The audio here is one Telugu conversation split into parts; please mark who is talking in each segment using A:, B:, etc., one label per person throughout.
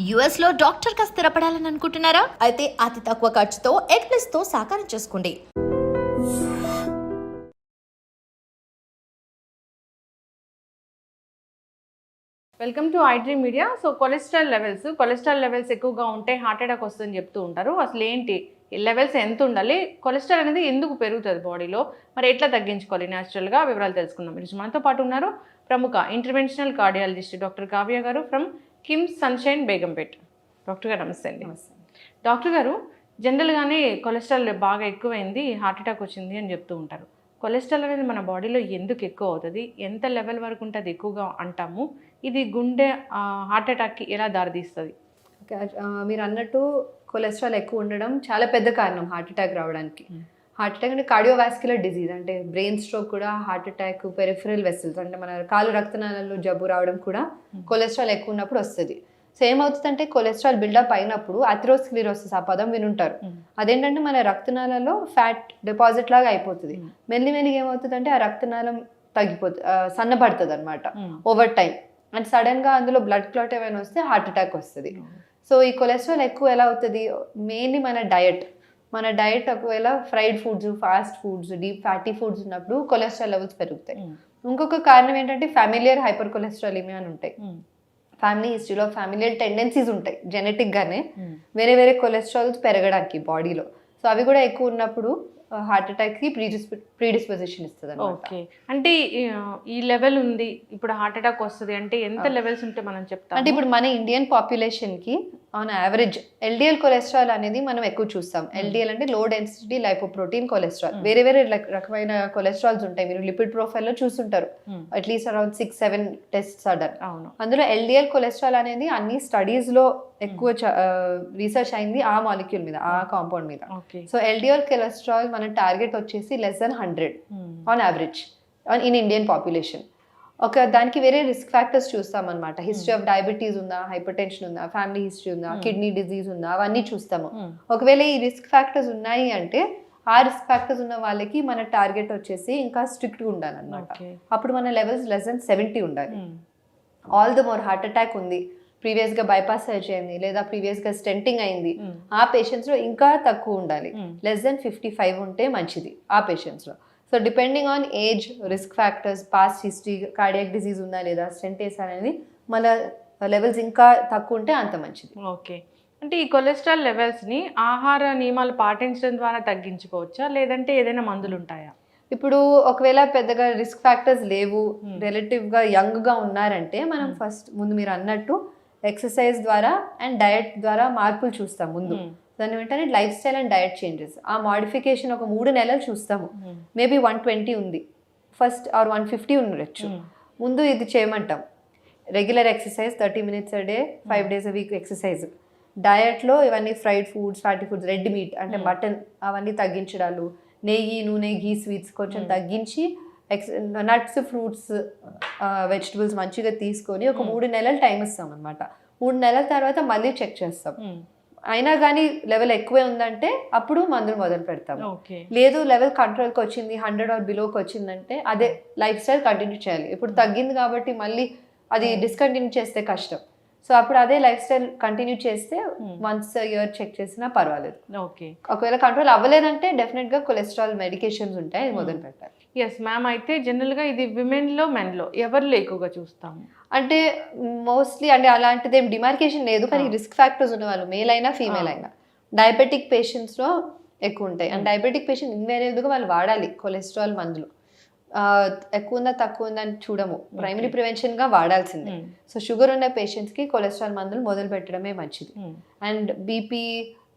A: US లో డాక్టర్ గా స్థిరపడాలని అనుకుంటున్నారా? అయితే అతి తక్కువ ఖర్చుతో ఎగ్ ప్లస్ తో సాకారం చేసుకోండి.
B: Welcome to iDream media. So cholesterol levels ఎక్కువగా ఉంటే హార్ట్ అటాక్ వస్తుందని చెప్తూ ఉంటారు. అసలు ఏంటి లెవెల్స్ ఎంత ఉండాలి, కొలెస్ట్రాల్ అనేది ఎందుకు పెరుగుతుంది బాడీలో, మరి ఎట్లా తగ్గించుకోవాలి న్యాచురల్గా, వివరాలు తెలుసుకుందాం. మీరు మనతో పాటు ఉన్నారు ప్రముఖ ఇంటర్వెన్షనల్ కార్డియాలజిస్ట్ డాక్టర్ కావ్య గారు from KIMS sunshine Begumpet. Doctor గారు నమస్తే అండి. డాక్టర్ గారు, జనరల్గానే కొలెస్ట్రాల్ బాగా ఎక్కువైంది, హార్ట్ అటాక్ వచ్చింది అని చెప్తూ ఉంటారు. కొలెస్ట్రాల్ అనేది మన బాడీలో ఎందుకు ఎక్కువ అవుతుంది, ఎంత లెవెల్ వరకు ఉంటుంది ఎక్కువగా అంటాము, ఇది గుండె హార్ట్ అటాక్కి ఎలా దారితీస్తుంది?
C: ఓకే, మీరు అన్నట్టు కొలెస్ట్రాల్ ఎక్కువ ఉండడం చాలా పెద్ద కారణం హార్ట్ అటాక్ రావడానికి. హార్ట్ అటాక్ అంటే కార్డియోవాస్క్యులర్ డిజీజ్, అంటే బ్రెయిన్ స్ట్రోక్ కూడా హార్ట్ అటాక్, పెరిఫరల్ వెసల్స్ అంటే మన కాలు రక్తనాళాల్లో జబ్బు రావడం కూడా కొలెస్ట్రాల్ ఎక్కువ ఉన్నప్పుడు వస్తుంది. సో ఏమవుతుందంటే కొలెస్ట్రాల్ బిల్డప్ అయినప్పుడు అథెరోస్క్లెరోసిస్, ఆ పదం వినుంటారు. అదేంటంటే మన రక్తనాళాల్లో ఫ్యాట్ డిపాజిట్ లాగా అయిపోతుంది. మెల్లిమెల్లిగా ఏమవుతుందంటే ఆ రక్తనాళం తగ్గిపోతుంది, సన్నబడుతుంది అనమాట ఓవర్ టైం. అండ్ సడన్ గా అందులో బ్లడ్ క్లాట్ ఏమైనా వస్తే హార్ట్ అటాక్ వస్తుంది. సో ఈ కొలెస్ట్రాల్ ఎక్కువ ఎలా అవుతుంది, మెయిన్లీ మన డయట్ ఒకవేళ fried foods, fast foods, deep fatty foods ఉన్నప్పుడు కొలెస్ట్రాల్ లెవెల్స్ పెరుగుతాయి. ఇంకొక కారణం ఏంటంటే ఫ్యామిలియర్ హైపర్ కొలెస్ట్రాలిమియా అని ఉంటాయి. ఫ్యామిలీ హిస్టరీలో ఫ్యామిలియర్ టెండెన్సీస్ ఉంటాయి జెనెటిక్గానే వేరే వేరే కొలెస్ట్రాల్స్ పెరగడానికి బాడీలో. సో అవి కూడా ఎక్కువ ఉన్నప్పుడు హార్ట్ అటాక్కి ప్రీడిస్పోజిషన్ ఇస్తుంది.
B: ఓకే, అంటే ఈ లెవెల్ ఉంది ఇప్పుడు హార్ట్ అటాక్ వస్తుంది అంటే ఎంత లెవెల్స్ ఉంటే మనం చెప్తాం?
C: అంటే ఇప్పుడు మన ఇండియన్ పాపులేషన్కి ఆన్ యావరేజ్ ఎల్డిఎల్ కొలెస్ట్రాల్ అనేది మనం ఎక్కువ చూస్తాం. ఎల్డిఎల్ అంటే లో డెన్సిటీ లైపోప్రోటీన్ కొలెస్ట్రాల్. వేరే వేరే రకమైన కొలెస్ట్రాల్స్ ఉంటాయి, మీరు లిపిడ్ ప్రొఫైల్లో చూస్తుంటారు. At least around 6-7 tests order. అందులో ఎల్డిఎల్ కొలెస్ట్రాల్ అనేది అన్ని స్టడీస్లో ఎక్కువ రీసెర్చ్ అయింది ఆ మాలిక్యూల్ మీద, ఆ కాంపౌండ్ మీద. సో ఎల్డిఎల్ కొలెస్ట్రాల్ మన టార్గెట్ వచ్చేసి less than 100 on average in Indian population. దానికి వేరే రిస్క్ ఫ్యాక్టర్స్ చూస్తాం అనమాట. హిస్టరీ ఆఫ్ డయాబెటీస్ ఉందా, హైపర్ టెన్షన్ ఉందా, ఫ్యామిలీ హిస్టరీ ఉందా, కిడ్నీ డిజీజ్ ఉందా, అవన్నీ చూస్తాము. ఒకవేళ ఈ రిస్క్ ఫ్యాక్టర్స్ ఉన్నాయి అంటే ఆ రిస్క్ ఫ్యాక్టర్స్ ఉన్న వాళ్ళకి మన టార్గెట్ వచ్చేసి ఇంకా స్ట్రిక్ట్గా ఉండాలన్నమాట. అప్పుడు మన లెవెల్స్ less than 70 ఉండాలి. All the more heart attack ఉంది, ప్రీవియస్గా బైపాస్ సర్జరీ అయింది, లేదా ప్రీవియస్గా స్టెంటింగ్ అయింది, ఆ పేషెంట్స్లో ఇంకా తక్కువ ఉండాలి. less than 55 ఉంటే మంచిది ఆ పేషెంట్స్లో. So depending on age, risk factors, past history, cardiac disease ఉందా లేదా, స్టెంట్ వేసారనేది మన లెవెల్స్ ఇంకా తక్కువ ఉంటే అంత మంచిది.
B: ఓకే, అంటే ఈ కొలెస్ట్రాల్ లెవెల్స్ని ఆహార నియమాలు పాటించడం ద్వారా తగ్గించుకోవచ్చా, లేదంటే ఏదైనా మందులు ఉంటాయా?
C: ఇప్పుడు ఒకవేళ పెద్దగా రిస్క్ ఫ్యాక్టర్స్ లేవు, రిలేటివ్గా యంగ్గా ఉన్నారంటే మనం ఫస్ట్ ముందు మీరు అన్నట్టు ఎక్సర్సైజ్ ద్వారా అండ్ డయట్ ద్వారా మార్పులు చూస్తాం ముందు. దాని వెంటనే life style and diet changes, ఆ మాడిఫికేషన్ ఒక 3 నెలలు చూస్తాము. మేబీ 120 ఉంది ఫస్ట్, ఆర్ 150 ఉండొచ్చు. ముందు ఇది చేయమంటాం, regular exercise 30 minutes a day, 5 days a week exercise. డయట్లో ఇవన్నీ fried foods, fatty foods, red meat అంటే మటన్ అవన్నీ తగ్గించడాలు, నెయ్యి, నూనె, ఘీ, స్వీట్స్ కొంచెం తగ్గించి నట్స్, ఫ్రూట్స్, వెజిటబుల్స్ మంచిగా తీసుకొని ఒక 3 నెలలు టైం ఇస్తాం అనమాట. 3 నెలల తర్వాత మళ్ళీ చెక్ చేస్తాం. అయినా కానీ లెవెల్ ఎక్కువే ఉందంటే అప్పుడు మందులు మొదలు పెడతాము. లేదు లెవెల్ కంట్రోల్కి వచ్చింది, 100 or బిలోకి వచ్చిందంటే అదే లైఫ్ స్టైల్ కంటిన్యూ చేయాలి. ఇప్పుడు తగ్గింది కాబట్టి మళ్ళీ అది డిస్కంటిన్యూ చేస్తే కష్టం. సో అప్పుడు అదే లైఫ్ స్టైల్ కంటిన్యూ చేస్తే వన్స్ ఇయర్ చెక్ చేసినా పర్వాలేదు.
B: ఓకే,
C: ఒకవేళ కంట్రోల్ అవ్వలేదంటే డెఫినెట్గా కొలెస్ట్రాల్ మెడికేషన్స్ ఉంటాయి, అది మొదలు పెట్టాలి.
B: Yes ma'am. అయితే జనరల్గా ఇది విమెన్లో, మెన్లో ఎవరిలో ఎక్కువగా చూస్తాము?
C: అంటే మోస్ట్లీ అంటే అలాంటిది ఏం డిమార్కేషన్ లేదు, కానీ రిస్క్ ఫ్యాక్టర్స్ ఉన్న వాళ్ళు మేల్ అయినా ఫీమేల్ అయినా డయాబెటిక్ పేషెంట్స్లో ఎక్కువ ఉంటాయి. అండ్ డయాబెటిక్ పేషెంట్ ఇన్వేరియబుల్గా వాళ్ళు వాడాలి కొలెస్ట్రాల్ మందులు. ఎక్కువ ఉందా తక్కువ ఉందా అని చూడము, ప్రైమరీ ప్రివెన్షన్గా వాడాల్సిందే. సో షుగర్ ఉన్న పేషెంట్స్కి కొలెస్ట్రాల్ మందులు మొదలు పెట్టడమే మంచిది. అండ్ బీపీ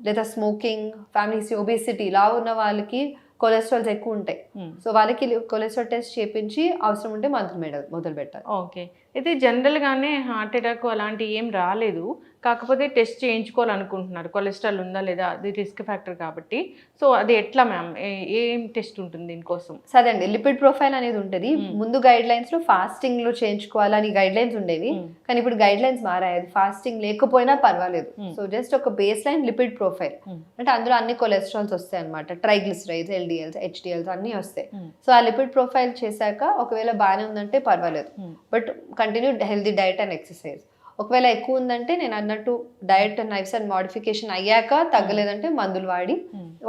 C: లేదా స్మోకింగ్, ఫ్యామిలీ హిస్టరీ, ఒబేసిటీ ఇలా ఉన్న వాళ్ళకి కొలెస్ట్రాల్స్ ఎక్కువ ఉంటాయి. సో వాళ్ళకి కొలెస్ట్రాల్ టెస్ట్ చేయించి అవసరం ఉంటే మందులు మొదలు పెట్టాలి.
B: ఓకే, అయితే జనరల్గానే హార్ట్ అటాక్ అలాంటి ఏం రాలేదు, కాకపోతే టెస్ట్ చేయించుకోవాలనుకుంటున్నారు కొలెస్ట్రాల్ ఉందా లేదా, అది రిస్క్ ఫ్యాక్టర్ కాబట్టి. సో అది ఎట్లా మ్యామ్, ఏం టెస్ట్ ఉంటుంది దీనికోసం?
C: సరే అండి, లిపిడ్ ప్రొఫైల్ అనేది ఉంటుంది. ముందు గైడ్ లైన్స్లో ఫాస్టింగ్లో చేయించుకోవాలని గైడ్ లైన్స్ ఉండేవి, కానీ ఇప్పుడు గైడ్ లైన్స్ మారాయి. అది ఫాస్టింగ్ లేకపోయినా పర్వాలేదు. సో జస్ట్ ఒక బేస్ లైన్ లిపిడ్ ప్రొఫైల్, అంటే అందులో అన్ని కొలెస్ట్రాల్స్ వస్తాయి అనమాట, ట్రైగ్లిసరైడ్స్, ఎల్డిఎల్స్, హెచ్డిఎల్స్ అన్నీ వస్తాయి. సో ఆ లిపిడ్ ప్రొఫైల్ చేశాక ఒకవేళ బాగానే ఉందంటే పర్వాలేదు, but continue healthy diet and exercise. ఒకవేళ ఎక్కువ ఉందంటే నేను అన్నట్టు diet and life style modification అయ్యాక తగ్గలేదంటే మందులు వాడి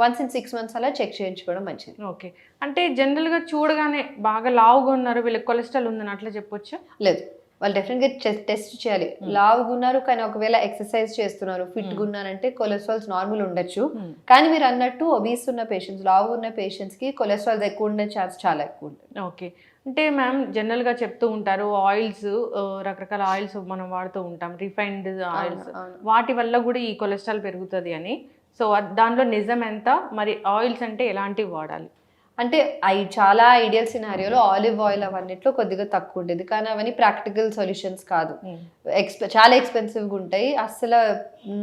C: వన్స్ ఇన్ 6 months అలా చెక్ చేయించుకోవడం మంచిది.
B: ఓకే. అంటే జనరల్గా చూడగానే బాగా లావుగా ఉన్నారు, వీళ్ళకి కొలెస్ట్రాల్ ఉందని అట్లా చెప్పొచ్చా?
C: లేదు, వాళ్ళు డెఫినెట్గా టెస్ట్ చేయాలి. లావుగా ఉన్నారు కానీ ఒకవేళ ఎక్సర్సైజ్ చేస్తున్నారు, ఫిట్గా ఉన్నారంటే కొలెస్ట్రాల్స్ నార్మల్ ఉండొచ్చు. కానీ మీరు అన్నట్టు ఒబీస్ ఉన్న పేషెంట్స్, లావు ఉన్న పేషెంట్స్కి కొలెస్ట్రాల్స్ ఎక్కువ ఉండే ఛాన్స్ చాలా ఎక్కువ ఉంటుంది.
B: ఓకే. అంటే మ్యామ్ జనరల్గా చెప్తూ ఉంటారు ఆయిల్స్, రకరకాల ఆయిల్స్ మనం వాడుతూ ఉంటాం, రిఫైన్డ్ ఆయిల్స్, వాటి వల్ల కూడా ఈ కొలెస్ట్రాల్ పెరుగుతుంది అని. సో దానిలో నిజం ఎంత, మరి ఆయిల్స్ అంటే ఎలాంటివి వాడాలి?
C: అంటే అవి చాలా ఐడియల్ సినారియోలో ఆలివ్ ఆయిల్ అవన్నిట్లో కొద్దిగా తక్కువ ఉండేది, కానీ అవన్నీ ప్రాక్టికల్ సొల్యూషన్స్ కాదు. చాలా ఎక్స్పెన్సివ్గా ఉంటాయి, అస్సలు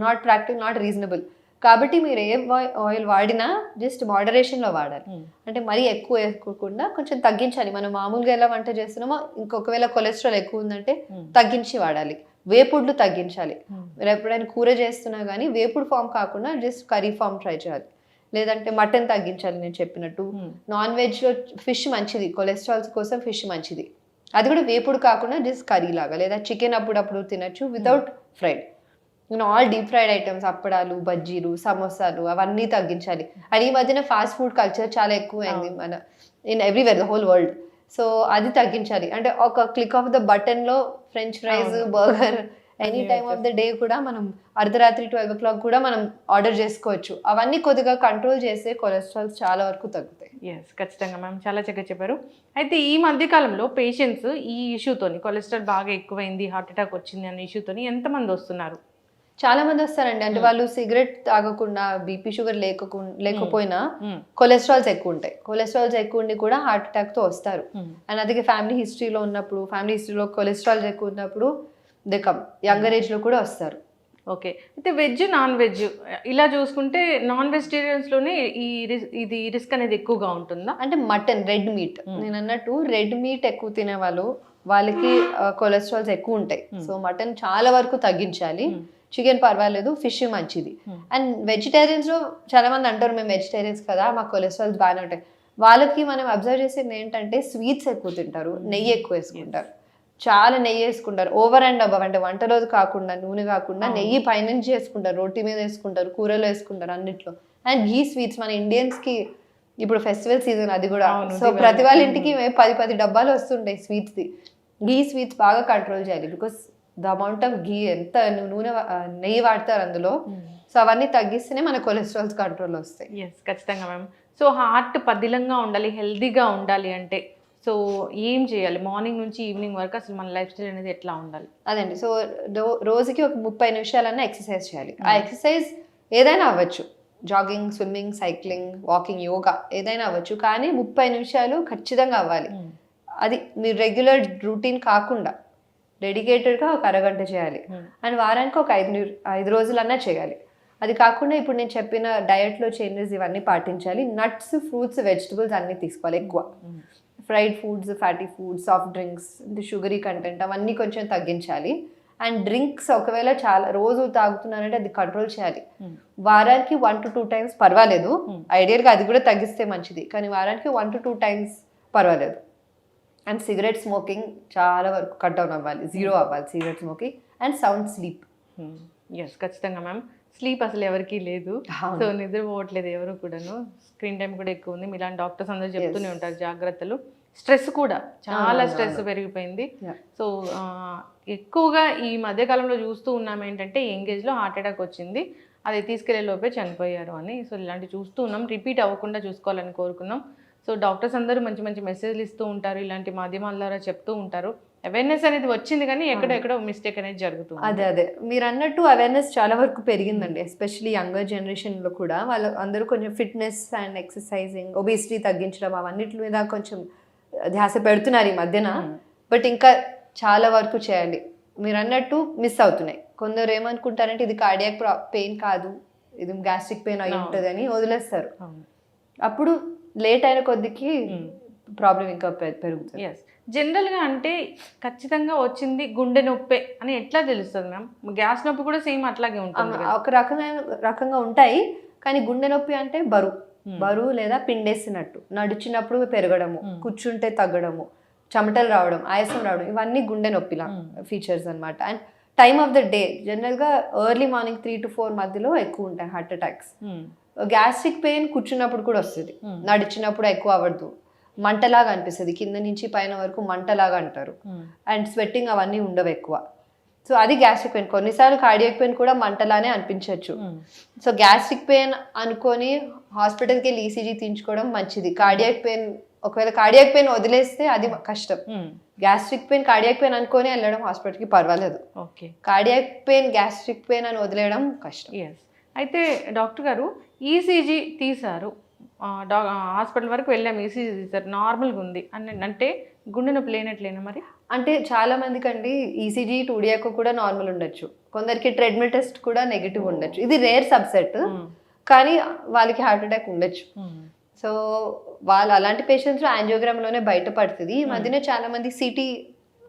C: నాట్ ప్రాక్టికల్, నాట్ రీజనబుల్. కాబట్టి మీరు ఏ ఆయిల్ వాడినా జస్ట్ మోడరేషన్లో వాడాలి. అంటే మరీ ఎక్కువ వేసుకోకుండా కొంచెం తగ్గించాలి. మనం మామూలుగా ఎలా వంట చేస్తున్నామో ఇంకొకవేళ కొలెస్ట్రాల్ ఎక్కువ ఉందంటే తగ్గించి వాడాలి. వేపుడులు తగ్గించాలి. మీరు ఎప్పుడైనా కూర చేస్తున్నా కానీ వేపుడు ఫామ్ కాకుండా జస్ట్ కర్రీ ఫామ్ ట్రై చేయాలి. లేదంటే మటన్ తగ్గించాలి. నేను చెప్పినట్టు నాన్ వెజ్లో ఫిష్ మంచిది, కొలెస్ట్రాల్స్ కోసం ఫిష్ మంచిది. అది కూడా వేపుడు కాకుండా జస్ట్ కర్రీ లాగా, లేదా చికెన్ అప్పుడప్పుడు తినచ్చు without fried. All deep fried items, అప్పడాలు, బజ్జీలు, సమోసాలు అవన్నీ తగ్గించాలి. అండ్ ఈ మధ్యన ఫాస్ట్ ఫుడ్ కల్చర్ చాలా ఎక్కువ అయింది మన in everywhere, the whole world. So అది తగ్గించాలి. అంటే ఒక క్లిక్ ఆఫ్ ద బటన్లో French fries, burger any time of the day కూడా మనం అర్ధరాత్రి 12 o'clock కూడా మనం ఆర్డర్ చేసుకోవచ్చు. అవన్నీ కొద్దిగా కంట్రోల్ చేస్తే కొలెస్ట్రాల్స్ చాలా వరకు తగ్గుతాయి.
B: ఎస్, ఖచ్చితంగా మ్యామ్, చాలా చక్కగా చెప్పారు. అయితే ఈ మధ్యకాలంలో పేషెంట్స్ ఈ ఇష్యూతోని, కొలెస్ట్రాల్ బాగా ఎక్కువైంది, హార్ట్ అటాక్ వచ్చింది అనే ఇష్యూతోని ఎంతమంది వస్తున్నారు?
C: చాలా మంది వస్తారండి. అంటే వాళ్ళు సిగరెట్ తాగకుండా, బీపీ షుగర్ లేకపోయినా కొలెస్ట్రాల్స్ ఎక్కువ ఉంటాయి. కొలెస్ట్రాల్స్ ఎక్కువ ఉండి కూడా హార్ట్ అటాక్ తో వస్తారు. అండ్ అది ఫ్యామిలీ హిస్టరీలో కొలెస్ట్రాల్స్ ఎక్కువ ఉన్నప్పుడు దే కమ్, యంగర్ ఏజ్ లో కూడా వస్తారు.
B: ఓకే. అయితే వెజ్, నాన్ వెజ్ ఇలా చూసుకుంటే నాన్ వెజిటేరియన్స్లోనే ఇది రిస్క్ అనేది ఎక్కువగా ఉంటుందా?
C: అంటే మటన్, రెడ్ మీట్, నేను అన్నట్టు రెడ్ మీట్ ఎక్కువ తినే వాళ్ళకి కొలెస్ట్రాల్స్ ఎక్కువ ఉంటాయి. సో మటన్ చాలా వరకు తగ్గించాలి. చికెన్ పర్వాలేదు, ఫిష్ మంచిది. అండ్ వెజిటేరియన్స్లో చాలా మంది అంటారు మేము వెజిటేరియన్స్ కదా మాకు కొలెస్ట్రాల్స్ బాగానే ఉంటాయి. వాళ్ళకి మనం అబ్జర్వ్ చేసేది ఏంటంటే స్వీట్స్ ఎక్కువ తింటారు, నెయ్యి ఎక్కువ వేసుకుంటారు, చాలా నెయ్యి వేసుకుంటారు ఓవర్ అండ్ అబవ్. అంటే వంటలో కాకుండా, నూనె కాకుండా నెయ్యి పైనుంచి వేసుకుంటారు, రోటీ మీద వేసుకుంటారు, కూరలో వేసుకుంటారు, అన్నిట్లో. అండ్ ఘీ స్వీట్స్ మన ఇండియన్స్కి ఇప్పుడు ఫెస్టివల్ సీజన్ అది కూడా. సో ప్రతి వాళ్ళ ఇంటికి 10 డబ్బాలు వస్తుంటాయి స్వీట్స్ది. ఘీ స్వీట్స్ బాగా కంట్రోల్ చేయాలి. బికాస్ ద అమౌంట్ ఆఫ్ ఘీ, ఎంత నెయ్యి వాడతారు అందులో. సో అవన్నీ తగ్గిస్తేనే మన కొలెస్ట్రాల్స్ కంట్రోల్ వస్తాయి.
B: ఎస్, ఖచ్చితంగా మ్యామ్. సో హార్ట్ పదిలంగా ఉండాలి, హెల్దీగా ఉండాలి అంటే సో ఏం చేయాలి? మార్నింగ్ నుంచి ఈవినింగ్ వరకు అసలు మన లైఫ్ స్టైల్ అనేది ఎట్లా ఉండాలి?
C: అదండి. సో రోజుకి ఒక 30 నిమిషాలన్నా ఎక్సర్సైజ్ చేయాలి. ఆ ఎక్సర్సైజ్ ఏదైనా అవ్వచ్చు, jogging, swimming, cycling, walking, yoga ఏదైనా అవ్వచ్చు. కానీ 30 నిమిషాలు ఖచ్చితంగా అవ్వాలి. అది మీరు రెగ్యులర్ రూటీన్ కాకుండా డెడికేటెడ్గా ఒక అరగంట చేయాలి. అండ్ వారానికి ఒక 5 రోజులన్నా చేయాలి. అది కాకుండా ఇప్పుడు నేను చెప్పిన డయట్లో చేంజెస్ ఇవన్నీ పాటించాలి. నట్స్, ఫ్రూట్స్, వెజిటబుల్స్ అన్నీ తీసుకోవాలి ఎక్కువ. Fried foods, fatty foods, soft drinks, sugary content అవన్నీ కొంచెం తగ్గించాలి. అండ్ డ్రింక్స్ ఒకవేళ చాలా రోజు తాగుతున్నారంటే అది కంట్రోల్ చేయాలి. వారానికి 1 to 2 times పర్వాలేదు. ఐడియల్గా అది కూడా తగ్గిస్తే మంచిది, కానీ వారానికి 1 to 2 times పర్వాలేదు. అండ్ సిగరెట్ స్మోకింగ్ చాలా వరకు కట్ డౌన్ అవ్వాలి, 0 అవ్వాలి cigarette smoking. And sound sleep.
B: Yes, ఖచ్చితంగా మ్యామ్. స్లీప్ అసలు ఎవరికి లేదు. సో నిద్రపోవట్లేదు ఎవరు కూడాను. స్క్రీన్ టైం కూడా ఎక్కువ ఉంది. ఇలాంటి డాక్టర్స్ అందరూ చెప్తూనే ఉంటారు జాగ్రత్తలు. స్ట్రెస్ కూడా చాలా స్ట్రెస్ పెరిగిపోయింది. సో ఎక్కువగా ఈ మధ్యకాలంలో చూస్తూ ఉన్నాం ఏంటంటే యంగేజ్లో హార్ట్ అటాక్ వచ్చింది, అది తీసుకెళ్లే లోపే చనిపోయారు అని. సో ఇలాంటివి చూస్తూ ఉన్నాం, రిపీట్ అవ్వకుండా చూసుకోవాలని కోరుకున్నాం. సో డాక్టర్స్ అందరూ మంచి మంచి మెసేజ్లు ఇస్తూ ఉంటారు, ఇలాంటి మాధ్యమాల ద్వారా చెప్తూ ఉంటారు. అవేర్నెస్ అనేది వచ్చింది, కానీ ఎక్కడెక్కడో మిస్టేక్ అనేది జరుగుతుంది.
C: అదే మీరు అన్నట్టు అవేర్నెస్ చాలా వరకు పెరిగిందండి. ఎస్పెషల్లీ యంగర్ జనరేషన్లో కూడా వాళ్ళు అందరూ కొంచెం ఫిట్నెస్ అండ్ ఎక్సర్సైజింగ్, ఒబేసిటీ తగ్గించడం అవన్నిటి మీద కొంచెం ధ్యాస పెడుతున్నారు ఈ మధ్యన. బట్ ఇంకా చాలా వరకు చేయాలి. మీరు అన్నట్టు మిస్ అవుతున్నాయి. కొందరు ఏమనుకుంటారంటే ఇది కార్డియాక్ పెయిన్ కాదు, ఇది గ్యాస్ట్రిక్ పెయిన్ అయి ఉంటుంది అని వదిలేస్తారు. అప్పుడు లేట్ అయిన కొద్దికి ప్రాబ్లం ఇంకా పెరుగుతుంది.
B: ఎస్, జనరల్గా అంటే ఖచ్చితంగా వచ్చింది గుండె నొప్పి అని ఎట్లా తెలుస్తుంది మ్యామ్? గ్యాస్ నొప్పి కూడా సేమ్ అట్లాగే ఉంటుంది.
C: ఒక రకంగా ఉంటాయి, కానీ గుండె నొప్పి అంటే బరువు లేదా పిండేసినట్టు, నడిచినప్పుడు పెరగడము, కూర్చుంటే తగ్గడము, చెమటలు రావడం, ఆయాసం రావడం, ఇవన్నీ గుండె నొప్పిలా ఫీచర్స్ అనమాట. And time of the day జనరల్గా ఎర్లీ మార్నింగ్ 3 to 4 మధ్యలో ఎక్కువ ఉంటాయి హార్ట్ అటాక్స్. గ్యాస్ట్రిక్ పెయిన్ కూర్చున్నప్పుడు కూడా వస్తుంది, నడిచినప్పుడు ఎక్కువ అవ్వదు, మంటలాగా అనిపిస్తుంది, కింద నుంచి పైన వరకు మంటలాగా అంటారు, అండ్ స్వెట్టింగ్ అవన్నీ ఉండవు ఎక్కువ. సో అది గ్యాస్ట్రిక్ పెయిన్. కొన్నిసార్లు కార్డియాక్ పెయిన్ కూడా మంటలానే అనిపించవచ్చు. సో గ్యాస్ట్రిక్ పెయిన్ అనుకొని హాస్పిటల్కి వెళ్ళి ఈసీజీ తీయించుకోవడం మంచిది. కార్డియాక్ పెయిన్, ఒకవేళ కార్డియాక్ పెయిన్ వదిలేస్తే అది కష్టం. గ్యాస్ట్రిక్ పెయిన్ కార్డియాక్ పెయిన్ అనుకొని వెళ్ళడం హాస్పిటల్కి పర్వాలేదు.
B: Okay,
C: cardiac pain gastric pain అని వదిలేయడం కష్టం.
B: అయితే డాక్టర్ గారు ఈసీజీ తీశారు, హాస్పిటల్ వరకు వెళ్ళాము, ఈసీజీ తీశారు, నార్మల్గా ఉంది అని అంటే గుండె నొప్పి లేనట్లేనా మరి?
C: అంటే చాలా మందికి అండి ఈసీజీ 2D ఎకో కూడా నార్మల్ ఉండొచ్చు, కొందరికి ట్రెడ్మిల్ టెస్ట్ కూడా నెగిటివ్ ఉండొచ్చు. ఇది రేర్ సబ్సెట్, కానీ వాళ్ళకి హార్ట్ అటాక్ ఉండొచ్చు. సో వాళ్ళు అలాంటి పేషెంట్స్ యాంజియోగ్రామ్లోనే బయటపడుతుంది. ఈ మధ్యన చాలా మంది సిటీ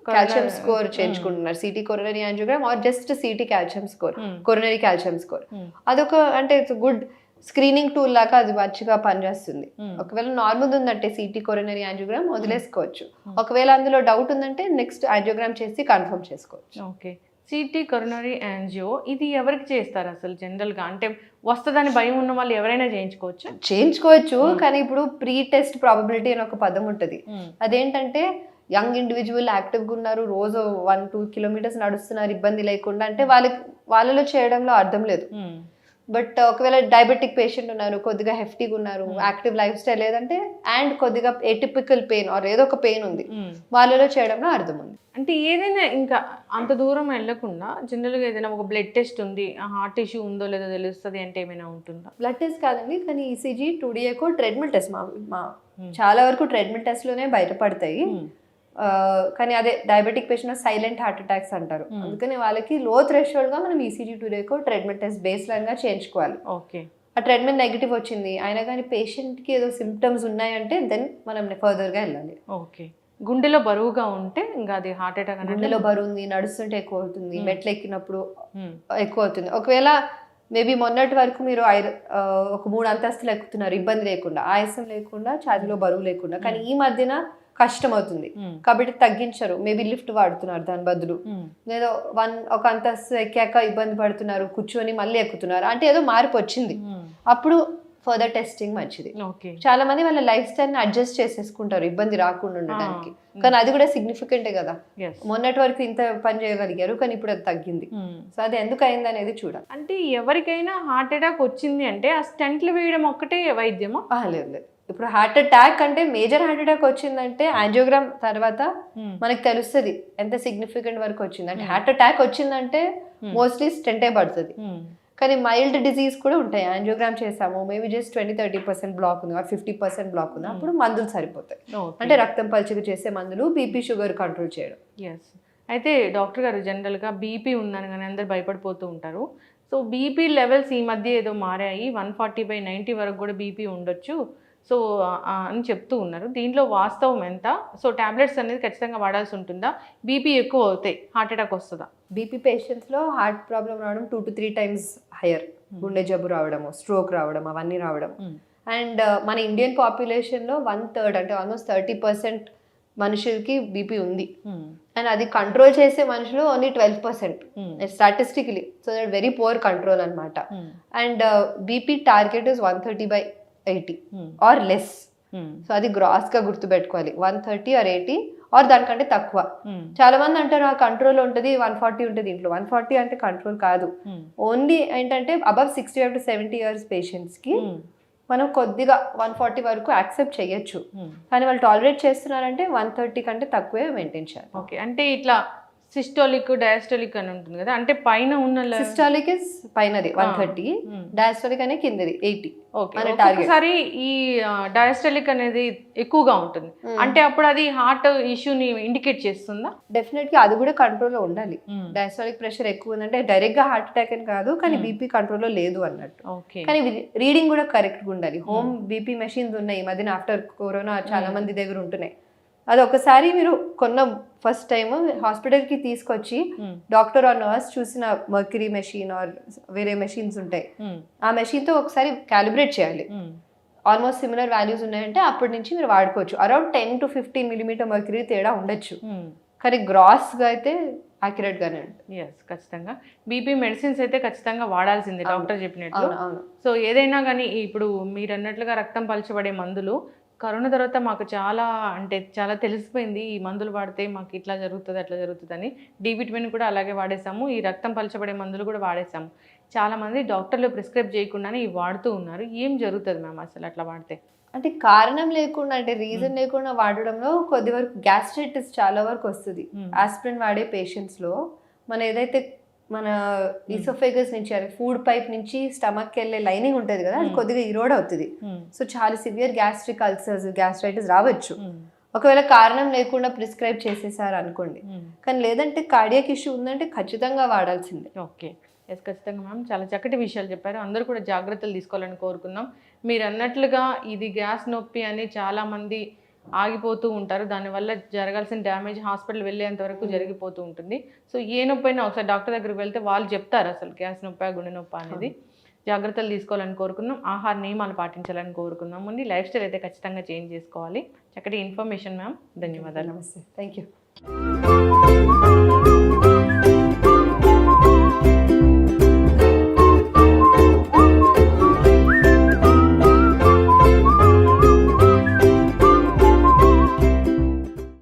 C: కాల్షియం స్కోర్ చేయించుకుంటున్నారు, CT coronary angiogram or just CT calcium score, coronary calcium score. అదొక అంటే ఇట్స్ గుడ్ స్క్రీనింగ్ టూల్ లాగా అది మంచిగా పనిచేస్తుంది. ఒకవేళ నార్మల్ ఉందంటే సిటీ కొరోనరీ యాంజియోగ్రామ్ వదిలేసుకోవచ్చు, ఒకవేళ అందులో డౌట్ ఉందంటే నెక్స్ట్ యాంజియోగ్రామ్ చేసి కన్ఫర్మ్ చేసుకోవచ్చు.
B: ఓకే, సిటీ కొరోనరీ యాంజియో ఇది ఎవరికి చేస్తారు అసలు జనరల్గా? అంటే వస్తుందని భయం ఉన్న వాళ్ళు ఎవరైనా చేయించుకోవచ్చు,
C: కానీ ఇప్పుడు ప్రీ టెస్ట్ ప్రాబబిలిటీ అని ఒక పదం ఉంటుంది. అదేంటంటే యంగ్ ఇండివిజువల్ యాక్టివ్గా ఉన్నారు, రోజు 1-2 kilometers నడుస్తున్నారు ఇబ్బంది లేకుండా అంటే వాళ్ళలో చేయడంలో అర్థం లేదు. బట్ ఒకవేళ డయాబెటిక్ పేషెంట్ ఉన్నారు, కొద్దిగా హెఫ్టీగా ఉన్నారు, యాక్టివ్ లైఫ్ స్టైల్ లేదంటే అండ్ కొద్దిగా ఎటిపికల్ పెయిన్ ఆర్ ఏదో ఒక పెయిన్ ఉంది, వాళ్ళలో చేయడంలో అర్థం ఉంది.
B: అంటే ఏదైనా ఇంకా అంత దూరం వెళ్ళకుండా జనరల్గా ఏదైనా ఒక బ్లడ్ టెస్ట్ ఉంది, హార్ట్ ఇష్యూ ఉందో లేదో తెలుస్తుంది అంటే ఏమైనా ఉంటుందా?
C: బ్లడ్ టెస్ట్ కాదండి, కానీ ECG 2D echo treadmill test మా చాలా వరకు ట్రెడ్మిల్ టెస్ట్లోనే బయటపడతాయి. కానీ అదే diabetic patient silent heart attacks అంటారు, అందుకని వాళ్ళకి లో థ్రెషోల్డ్గా మనం ECG 2D echo treadmill test base లైన్గా చేయించుకోవాలి.
B: ఓకే,
C: ఆ ట్రెడ్మిల్ నెగిటివ్ వచ్చింది అయినా కానీ పేషెంట్కి ఏదో సిమ్టమ్స్ ఉన్నాయంటే దెన్ మనం ఫర్దర్గా వెళ్ళాలి.
B: ఓకే, గుండెలో బరువుగా ఉంటే ఇంకా అది హార్ట్ అటాక్.
C: గుండెలో బరువు ఉంది, నడుస్తుంటే ఎక్కువ అవుతుంది, మెట్లు ఎక్కినప్పుడు ఎక్కువ అవుతుంది. ఒకవేళ మేబీ మొన్నటి వరకు మీరు ఒక 3 అంతస్తులు ఎక్కుతున్నారు ఇబ్బంది లేకుండా, ఆయాసం లేకుండా, ఛాతీలో బరువు లేకుండా, కానీ ఈ మధ్యన కష్టం అవుతుంది కాబట్టి తగ్గించరు, మేబీ లిఫ్ట్ వాడుతున్నారు దాని బదులు, లేదా ఒక అంతస్తు ఎక్కాక ఇబ్బంది పడుతున్నారు, కూర్చొని మళ్ళీ ఎక్కుతున్నారు అంటే ఏదో మార్పు వచ్చింది, అప్పుడు ఫర్దర్ టెస్టింగ్ మంచిది. చాలా మంది వాళ్ళ లైఫ్ స్టైల్ ని అడ్జస్ట్ చేసేసుకుంటారు ఇబ్బంది రాకుండా ఉండడానికి, కానీ అది కూడా సిగ్నిఫికెంటే కదా. మొన్నటి వరకు ఇంత పని చేయగలిగారు కానీ ఇప్పుడు అది తగ్గింది. సో అది ఎందుకు అయింది అనేది చూడాలి.
B: అంటే ఎవరికైనా హార్ట్ అటాక్ వచ్చింది అంటే ఆ స్టెంట్లు వేయడం ఒక్కటే వైద్యమా?
C: లేదు లేదు, ఇప్పుడు హార్ట్ అటాక్ అంటే మేజర్ హార్ట్ అటాక్ వచ్చిందంటే యాంజియోగ్రామ్ తర్వాత మనకు తెలుస్తుంది ఎంత సిగ్నిఫికెంట్ వరకు వచ్చింది. అంటే హార్ట్ అటాక్ వచ్చిందంటే మోస్ట్లీ స్టెంటే పడుతుంది, కానీ మైల్డ్ డిజీజ్ కూడా ఉంటాయి. యాంజియోగ్రామ్ చేసాము మేబీ జస్ట్ 20-30% బ్లాక్ ఉంది, 50% బ్లాక్ ఉంది, అప్పుడు మందులు సరిపోతాయి. అంటే రక్తం పల్చగా చేసే మందులు, బీపీ షుగర్ కంట్రోల్ చేయడం.
B: అయితే డాక్టర్ గారు జనరల్గా బీపీ ఉందని కానీ అందరు భయపడిపోతూ ఉంటారు. సో బీపీ లెవెల్స్ ఈ మధ్య ఏదో మారాయి, 140/90 వరకు కూడా బీపీ ఉండొచ్చు సో అని చెప్తూ ఉన్నారు. దీంట్లో వాస్తవం ఎంత? సో టాబ్లెట్స్ అనేది ఖచ్చితంగా వాడాల్సి ఉంటుందా? బీపీ ఎక్కువ అవుతాయి హార్ట్ అటాక్ వస్తుందా?
C: బీపీ పేషెంట్స్లో హార్ట్ ప్రాబ్లం రావడం 2 to 3 times హయ్యర్, గుండె జబ్బు రావడము, స్ట్రోక్ రావడం, అవన్నీ రావడం. అండ్ మన ఇండియన్ పాపులేషన్లో 1/3 అంటే ఆల్మోస్ట్ 30% మనుషులకి బీపీ ఉంది, అండ్ అది కంట్రోల్ చేసే మనుషులు only 12% statistically. So that very poor control అనమాట. And BP target is 130/80 or less. So అది గ్రాస్ గా గుర్తుపెట్టుకోవాలి, 130 or 80 ఆర్ దానికంటే తక్కువ. చాలా మంది అంటారు ఆ కంట్రోల్ ఉంటుంది, 140 ఉంటుంది ఇంట్లో. 140 అంటే కంట్రోల్ కాదు, ఓన్లీ ఏంటంటే అబవ్ 65 to 70 years పేషెంట్స్ కి మనం కొద్దిగా 140 వరకు యాక్సెప్ట్ చేయొచ్చు, కానీ వాళ్ళు టాలరేట్ చేస్తున్నారంటే 130 కంటే తక్కువే మెయింటైన్ చేయాలి.
B: ఓకే, అంటే ఇట్లా సిస్టోలిక్ డయాస్టోలిక్ అని ఉంటుంది కదా, అంటే పైన ఉన్న
C: సిస్టాలిక్ ఇస్ పైనది 130, డయాస్టోలిక్ అనే కిందది 80.
B: ఒకసారి ఈ డయాస్టోలిక్ అనేది ఎక్కువగా ఉంటుంది అంటే అప్పుడు అది హార్ట్ ఇష్యూని ఇండికేట్ చేస్తుందా?
C: డెఫినెట్ గా అది కూడా కంట్రోల్లో ఉండాలి. డయాస్టోలిక్ ప్రెషర్ ఎక్కువ ఉందంటే డైరెక్ట్ గా హార్ట్ అటాక్ అని కాదు, కానీ బీపీ కంట్రోల్లో లేదు అన్నట్టు. కానీ రీడింగ్ కూడా కరెక్ట్ గా ఉండాలి. హోమ్ బీపీ మెషిన్స్ ఉన్నాయి ఈ మధ్యన, ఆఫ్టర్ కరోనా చాలా మంది దగ్గర ఉంటున్నాయి. అది ఒకసారి మీరు కొన్న ఫస్ట్ టైం హాస్పిటల్కి తీసుకొచ్చి డాక్టర్ ఆర్ నర్స్ చూసిన మర్క్యూరీ మెషిన్ ఆర్ వేరే మెషిన్స్ ఉంటాయి, ఆ మెషిన్తో ఒకసారి క్యాలిబ్రేట్ చేయాలి. ఆల్మోస్ట్ సిమిలర్ వాల్యూస్ ఉన్నాయంటే అప్పటి నుంచి మీరు వాడుకోవచ్చు. అరౌండ్ 10 to 15 mm మర్క్యూరీ తేడా ఉండొచ్చు, కానీ గ్రాస్గా అయితే యాక్యురేట్ గానే ఉంటుంది.
B: ఎస్, ఖచ్చితంగా. బీపీ మెడిసిన్స్ అయితే ఖచ్చితంగా వాడాల్సిందే డాక్టర్ చెప్పినట్లు.
C: అవును.
B: సో ఏదైనా కానీ ఇప్పుడు మీరు అన్నట్లుగా రక్తం పలచబడే మందులు కరోనా తర్వాత మాకు చాలా అంటే చాలా తెలిసిపోయింది, ఈ మందులు వాడితే మాకు ఇట్లా జరుగుతుంది అట్లా జరుగుతుంది అని. డి విటమిన్ కూడా అలాగే వాడేసాము, ఈ రక్తం పలచబడే మందులు కూడా వాడేసాము. చాలామంది డాక్టర్లు ప్రిస్క్రైబ్ చేయకుండానే ఇవి వాడుతూ ఉన్నారు. ఏం జరుగుతుంది మ్యామ్ అసలు అట్లా వాడితే?
C: అంటే కారణం లేకుండా, అంటే రీజన్ లేకుండా వాడడంలో కొద్ది వరకు గ్యాస్ట్రైటిస్ చాలా వరకు వస్తుంది. ఆస్పిరిన్ వాడే పేషెంట్స్ లో మన ఏదైతే మన ఈసోఫేగస్ నుంచి ఫుడ్ పైప్ నుంచి స్టమక్ వెళ్ళే లైనింగ్ ఉంటుంది కదా, అది కొద్దిగా ఇరోడ్ అవుతుంది. సో చాలా సివియర్ గ్యాస్ట్రిక్ అల్సర్స్, గ్యాస్ట్రైటిస్ రావచ్చు. ఒకవేళ కారణం లేకుండా ప్రిస్క్రైబ్ చేసేసారు అనుకోండి. కానీ లేదంటే కార్డియాక్ ఇష్యూ ఉందంటే ఖచ్చితంగా వాడాల్సిందే.
B: ఓకే, ఎస్, ఖచ్చితంగా మ్యామ్. చాలా చక్కటి విషయాలు చెప్పారు. అందరూ కూడా జాగ్రత్తలు తీసుకోవాలని కోరుకుందాం. మీరు అన్నట్లుగా ఇది గ్యాస్ నొప్పి అని చాలామంది ఆగిపోతూ ఉంటారు. దానివల్ల జరగాల్సిన డ్యామేజ్ హాస్పిటల్ వెళ్ళేంత వరకు జరిగిపోతూ ఉంటుంది. సో ఏ నొప్పి అయినా ఒకసారి డాక్టర్ దగ్గరికి వెళ్తే వాళ్ళు చెప్తారు అసలు గ్యాస్ నొప్పి గుండె నొప్పి అనేది. జాగ్రత్తలు తీసుకోవాలని కోరుకుందాం. ఆహార నియమాలు పాటించాలని కోరుకుందాం. ముందు లైఫ్ స్టైల్ అయితే ఖచ్చితంగా చేంజ్ చేసుకోవాలి. చక్కటి ఇన్ఫర్మేషన్ మ్యామ్, ధన్యవాదాలు.
C: నమస్తే, థ్యాంక్ యూ.